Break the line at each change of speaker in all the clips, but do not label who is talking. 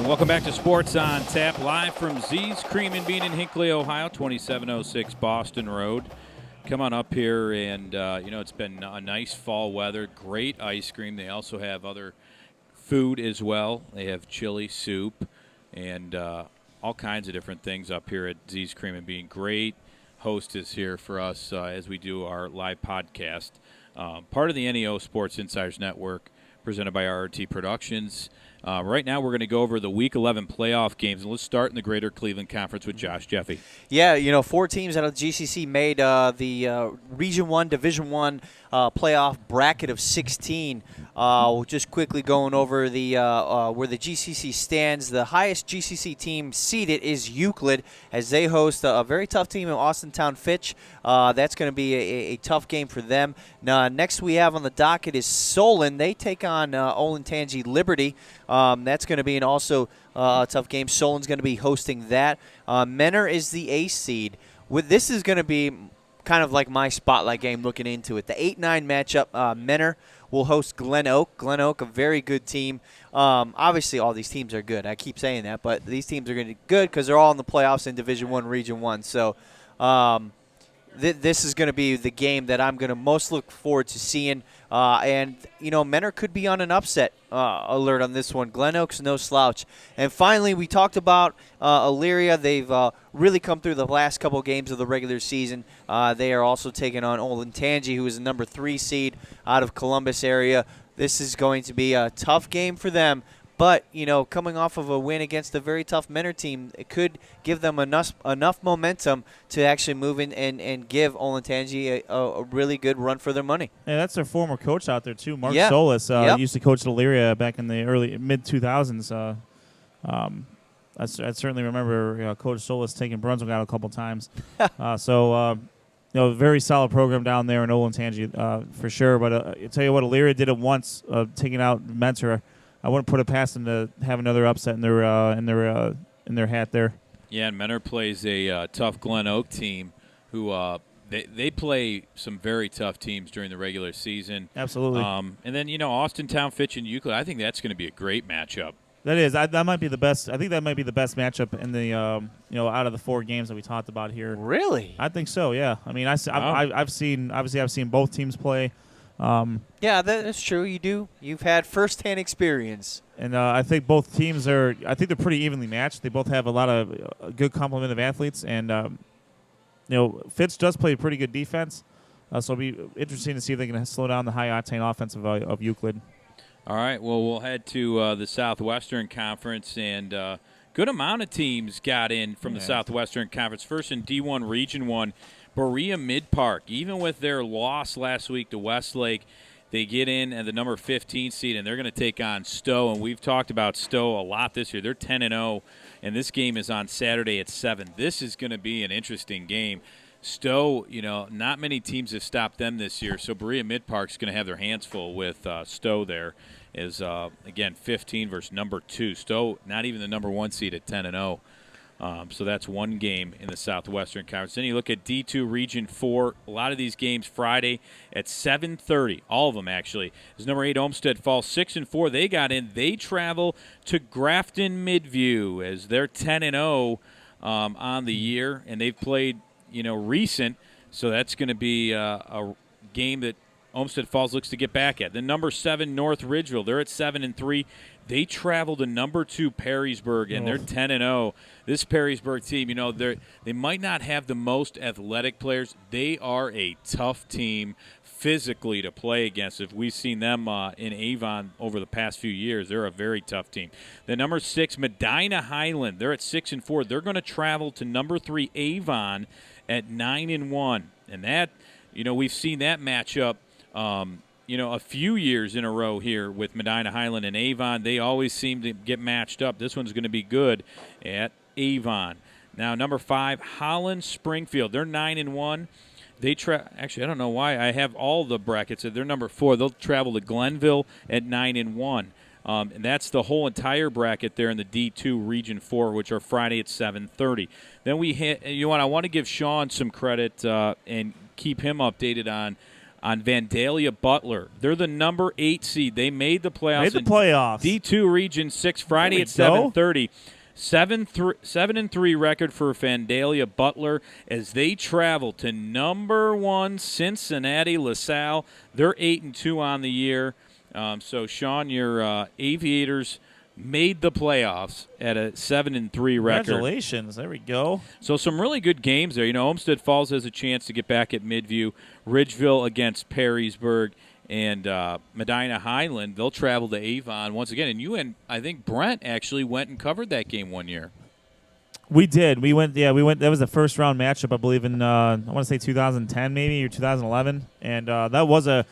Welcome back to Sports on Tap, live from Z's Cream and Bean in Hinckley, Ohio, 2706 Boston Road. Come on up here, and it's been a nice fall weather, great ice cream. They also have other food as well. They have chili soup and all kinds of different things up here at Z's Cream and Bean. Great hostess here for us as we do our live podcast. Part of the NEO Sports Insiders Network, presented by RRT Productions. Right now we're going to go over the Week 11 playoff games, and let's start in the Greater Cleveland Conference with Josh Jeffy.
Yeah, 4 teams out of the GCC made the Region 1, Division 1 playoff bracket of 16. Just quickly going over the where the GCC stands. The highest GCC team seeded is Euclid, as they host a very tough team in Austintown Fitch. That's going to be a tough game for them. Now, next we have on the docket is Solon. They take on Olentangy Liberty. That's going to be also a tough game. Solon's going to be hosting that. Menor is the A seed. This is going to be kind of like my spotlight game looking into it. The 8-9 matchup, Menor will host Glen Oak. Glen Oak, a very good team. Obviously, all these teams are good. I keep saying that, but these teams are going to be good because they're all in the playoffs in Division 1, Region 1. So this is going to be the game that I'm going to most look forward to seeing. Menor could be on an upset alert on this one. Glen Oak's no slouch. And finally, we talked about Elyria. They've really come through the last couple games of the regular season. They are also taking on Olentangy, who is the number 3 seed out of Columbus area. This is going to be a tough game for them. But, coming off of a win against a very tough Menor team, it could give them enough momentum to actually move in and give Olentangy a really good run for their money.
Yeah, that's their former coach out there, too. Mark Solis used to coach at Elyria back in the mid-2000s. I certainly remember Coach Solis taking Brunswick out a couple times. Very solid program down there in Olentangy for sure. But I tell you what, Elyria did it once, taking out Mentor. I wouldn't put it past them to have another upset in their hat there.
Yeah, and Menor plays a tough Glen Oak team who they play some very tough teams during the regular season.
Absolutely.
And then Austintown Fitch and Euclid. I think that's going to be a great matchup.
That is. That might be the best. I think that might be the best matchup in the out of the 4 games that we talked about here.
Really?
I think so. Yeah. I mean, I've seen both teams play.
Yeah, that's true. You do. You've had firsthand experience.
And I think both teams they're pretty evenly matched. They both have a lot of good complement of athletes. And, Fitz does play pretty good defense. So it'll be interesting to see if they can slow down the high-octane offense of Euclid.
All right. Well, we'll head to the Southwestern Conference. And good amount of teams got in from the Southwestern Conference. First in D1 Region 1. Berea Mid-Park, even with their loss last week to Westlake, they get in at the number 15 seed, and they're going to take on Stowe. And we've talked about Stowe a lot this year. They're 10-0, and this game is on Saturday at 7. This is going to be an interesting game. Stowe, not many teams have stopped them this year, so Berea Mid-Park's going to have their hands full with Stowe there. Is again, 15 versus number 2. Stowe, not even the number 1 seed at 10-0. So that's one game in the Southwestern Conference. Then you look at D2 Region 4. A lot of these games Friday at 7:30. All of them, actually. As number 8 Olmsted falls 6-4. They got in. They travel to Grafton Midview as they're 10-0 on the year, and they've played recent. So that's going to be a game that Olmsted Falls looks to get back at. Then number 7 North Ridgeville. They're at 7-3. They travel to number 2 Perrysburg, and they're 10-0. This Perrysburg team, they might not have the most athletic players. They are a tough team physically to play against. If we've seen them in Avon over the past few years, they're a very tough team. The number 6 Medina Highland, they're at 6-4. They're going to travel to number 3 Avon at 9-1, and that, we've seen that matchup. A few years in a row here with Medina Highland and Avon. They always seem to get matched up. This one's going to be good at Avon. Now, number 5, Holland Springfield. They're 9-1. Actually, I don't know why. I have all the brackets. They're number 4. They'll travel to Glenville at 9-1. And that's the whole entire bracket there in the D2 Region 4, which are Friday at 7:30. Then we hit. I want to give Sean some credit and keep him updated on on Vandalia Butler. They're the number 8 seed. They made the playoffs.
Made the playoffs.
D2 Region 6 Friday at 7:30. 7-3 record for Vandalia Butler as they travel to number 1 Cincinnati LaSalle. They're 8-2 on the year. So Sean, your Aviators made the playoffs at a 7-3 record.
Congratulations. There we go.
So some really good games there. Olmsted Falls has a chance to get back at Midview. Ridgeville against Perrysburg. And Medina Highland, they'll travel to Avon once again. And you and I think Brent actually went and covered that game one year.
We did. We went. That was the first round matchup, I believe, in I want to say 2010 maybe or 2011. And that was a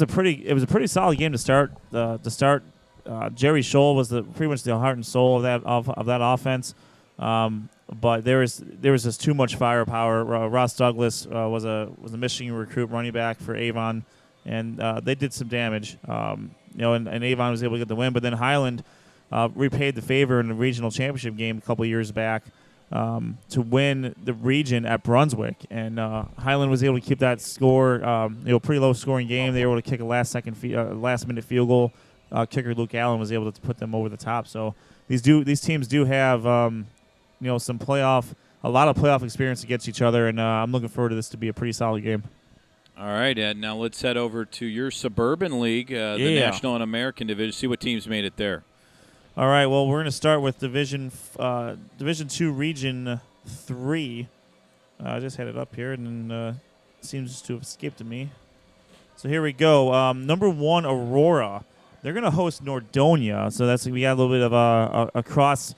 pretty solid game to start. Jerry Scholl was pretty much the heart and soul of that offense. But there was just too much firepower. Ross Douglas was a Michigan recruit running back for Avon. And they did some damage, and Avon was able to get the win. But then Highland repaid the favor in the regional championship game a couple years back to win the region at Brunswick. And Highland was able to keep that score, pretty low scoring game. They were able to kick a last minute field goal. Kicker Luke Allen was able to put them over the top. So these teams do have some a lot of playoff experience against each other, and I'm looking forward to this to be a pretty solid game.
All right, Ed. Now let's head over to your Suburban League, the National and American Division. See what teams made it there.
All right. Well, we're going to start with Division 2, Region 3. I just had it up here, and it seems to have escaped me. So here we go. Number 1, Aurora. They're going to host Nordonia. So we got a little bit of a cross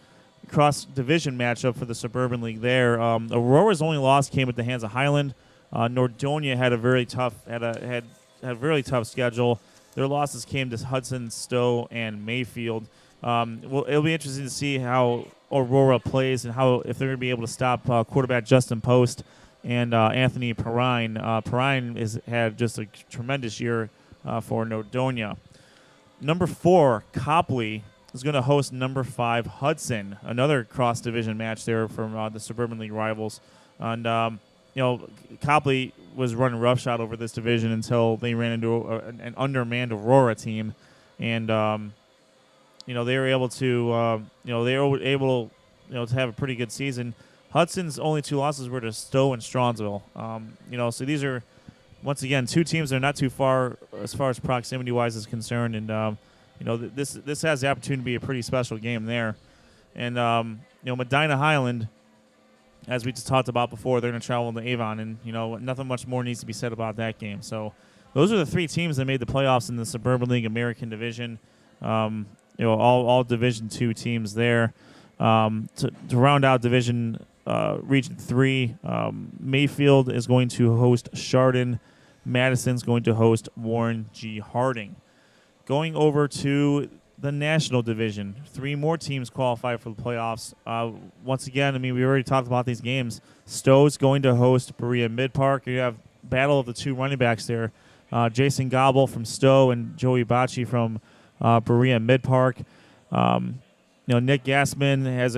division matchup for the Suburban League there. Aurora's only loss came at the hands of Highland. Nordonia had a very tough schedule. Their losses came to Hudson, Stowe, and Mayfield. It'll be interesting to see how Aurora plays and if they're going to be able to stop quarterback Justin Post and Anthony Perrine. Perrine has had just a tremendous year for Nordonia. Number 4, Copley is going to host number 5, Hudson. Another cross-division match there from the Suburban League rivals. And Copley was running roughshod over this division until they ran into an undermanned Aurora team, and they were able to to have a pretty good season. Hudson's only 2 losses were to Stowe and Stronsville. So these are once again 2 teams that are not too far as proximity wise is concerned, and this has the opportunity to be a pretty special game there. And Medina Highland, as we just talked about before, they're going to travel to Avon, and nothing much more needs to be said about that game. So those are the 3 teams that made the playoffs in the Suburban League American Division. All Division 2 teams there. To round out Division Region 3, Mayfield is going to host Chardon. Madison's going to host Warren G. Harding. Going over to the National Division, 3 more teams qualify for the playoffs. Once again, we already talked about these games. Stowe's going to host Berea Mid-Park. You have battle of the 2 running backs there, Jason Gobble from Stowe and Joey Bocci from Berea Mid-Park. Nick Gassman has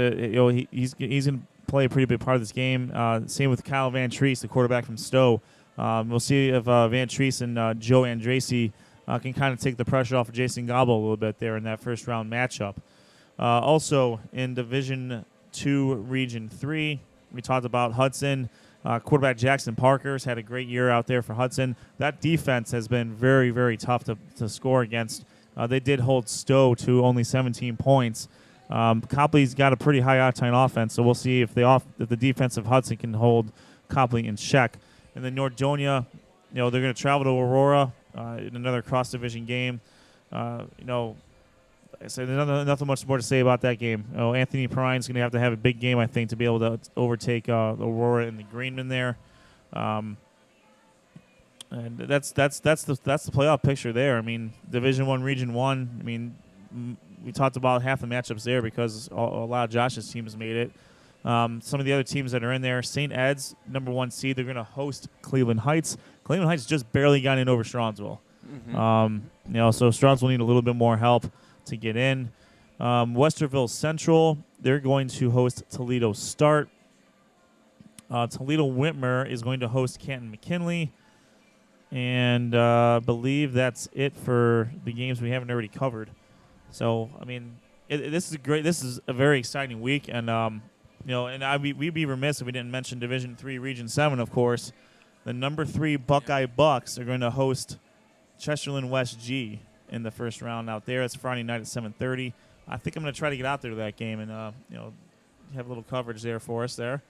he's going to play a pretty big part of this game. Same with Kyle Van Treese, the quarterback from Stowe. We'll see if Van Treese and Joe Andracy can kind of take the pressure off of Jason Gobble a little bit there in that first round matchup. Also in Division 2, Region 3, we talked about Hudson. Quarterback Jackson Parker's had a great year out there for Hudson. That defense has been very, very tough to score against. They did hold Stowe to only 17 points. Copley's got a pretty high octane offense, so we'll see if the defense of Hudson can hold Copley in check. And then Nordonia, they're going to travel to Aurora in another cross-division game. I said there's nothing much more to say about that game. Anthony Perrine's going to have a big game, I think, to be able to overtake Aurora and the Greenman there. And that's the playoff picture there. Division 1, Region 1. We talked about half the matchups there because a lot of Josh's teams made it. Some of the other teams that are in there, St. Ed's, number 1 seed, they're going to host Cleveland Heights. Cleveland Heights just barely got in over Stronsville. Mm-hmm. So Stronsville need a little bit more help to get in. Westerville Central, they're going to host Toledo Start. Toledo Whitmer is going to host Canton McKinley. And believe that's it for the games we haven't already covered. So, I mean, this is a very exciting week. And, we'd be remiss if we didn't mention Division III, Region 7, of course. The number 3 Buckeye Bucks are going to host Chesterland West G in the first round out there. It's Friday night at 7:30. I think I'm going to try to get out there to that game and, have a little coverage there for us there.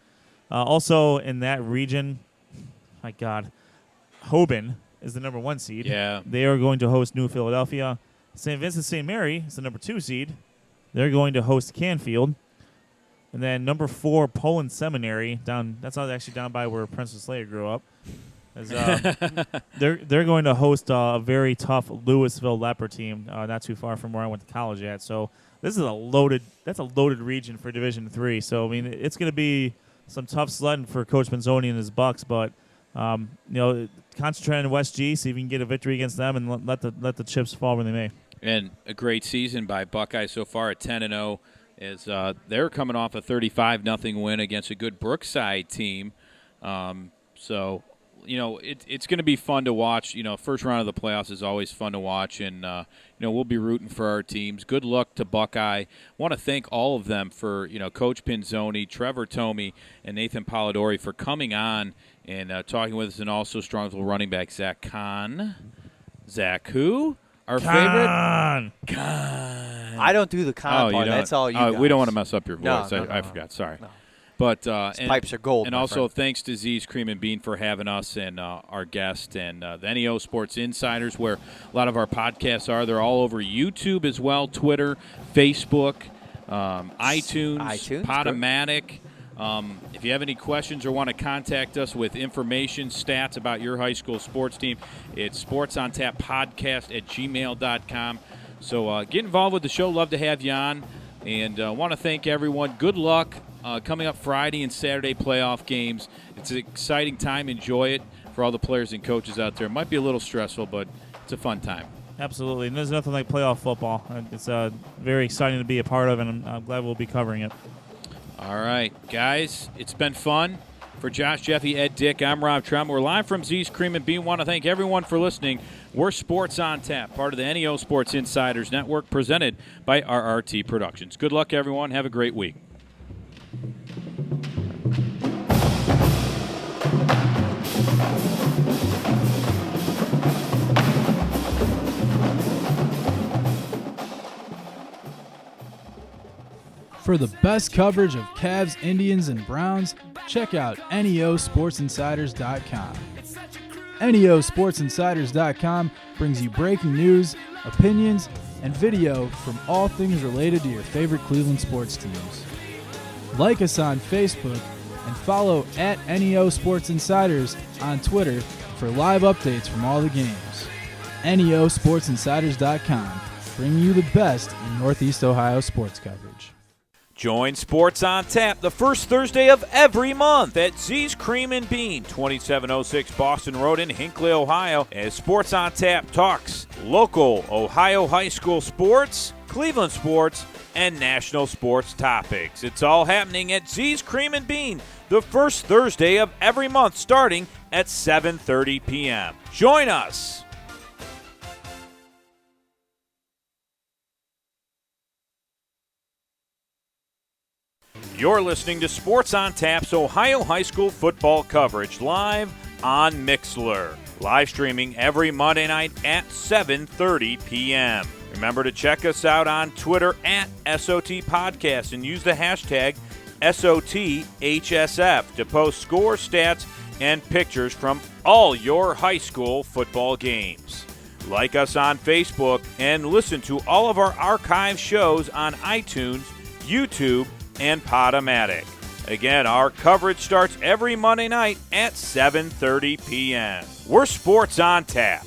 Also in that region, my God, Hoban is the number 1 seed.
Yeah.
They are going to host New Philadelphia. St. Vincent St. Mary is the number 2 seed. They're going to host Canfield. And then number 4, Poland Seminary, that's actually down by where Princess Leia grew up. They're going to host a very tough Louisville Leper team, not too far from where I went to college at. So this is a loaded region for Division III. So I mean, it's going to be some tough sledding for Coach Manzoni and his Bucks, but concentrate on West G, see if you can get a victory against them, and let the chips fall where they may. And
a great season by Buckeye so far at 10-0, as they're coming off a 35-0 win against a good Brookside team. So, it's going to be fun to watch. First round of the playoffs is always fun to watch, and we'll be rooting for our teams. Good luck to Buckeye. Want to thank all of them for Coach Pinzoni, Trevor Tomey, and Nathan Polidori for coming on and talking with us, and also Strongsville running back Zach Kahn. Zach who? Our favorite? Kahn.
I don't do the Kahn part. That's all you guys.
We don't want to mess up your voice.
No,
I forgot. Sorry.
No.
But
pipes are gold.
And also thanks to Z's Cream and Bean for having us and our guest and the NEO Sports Insiders, where a lot of our podcasts are. They're all over YouTube as well, Twitter, Facebook, iTunes, Podomatic. If you have any questions or want to contact us with information, stats about your high school sports team, it's sportsontap.podcast@gmail.com. So get involved with the show. Love to have you on. And want to thank everyone. Good luck coming up Friday and Saturday playoff games. It's an exciting time. Enjoy it for all the players and coaches out there. It might be a little stressful, but it's a fun time. Absolutely. And there's nothing like playoff football. It's very exciting to be a part of, and I'm glad we'll be covering it. All right, guys, it's been fun. For Josh, Jeffy, Ed, Dick, I'm Rob Trump. We're live from Z's Cream and Bean. Want to thank everyone for listening. We're Sports on Tap, part of the NEO Sports Insiders Network, presented by RRT Productions. Good luck, everyone. Have a great week.
For the best coverage of Cavs, Indians, and Browns, check out NEOSportsInsiders.com. NEOSportsInsiders.com brings you breaking news, opinions, and video from all things related to your favorite Cleveland sports teams. Like us on Facebook and follow at NEO Sports Insiders on Twitter for live updates from all the games. NEOSportsInsiders.com, bringing you the best in Northeast Ohio sports coverage.
Join Sports on Tap the first Thursday of every month at Z's Cream and Bean, 2706 Boston Road in Hinckley, Ohio, as Sports on Tap talks local Ohio high school sports, Cleveland sports, and national sports topics. It's all happening at Z's Cream and Bean the first Thursday of every month, starting at 7:30 p.m. Join us. You're listening to Sports on Tap's Ohio High School football coverage live on Mixlr. Live streaming every Monday night at 7:30 p.m. Remember to check us out on Twitter at SOT Podcast and use the hashtag SOTHSF to post score, stats, and pictures from all your high school football games. Like us on Facebook and listen to all of our archive shows on iTunes, YouTube, and Podomatic. Again, our coverage starts every Monday night at 7:30 p.m. We're Sports on Tap.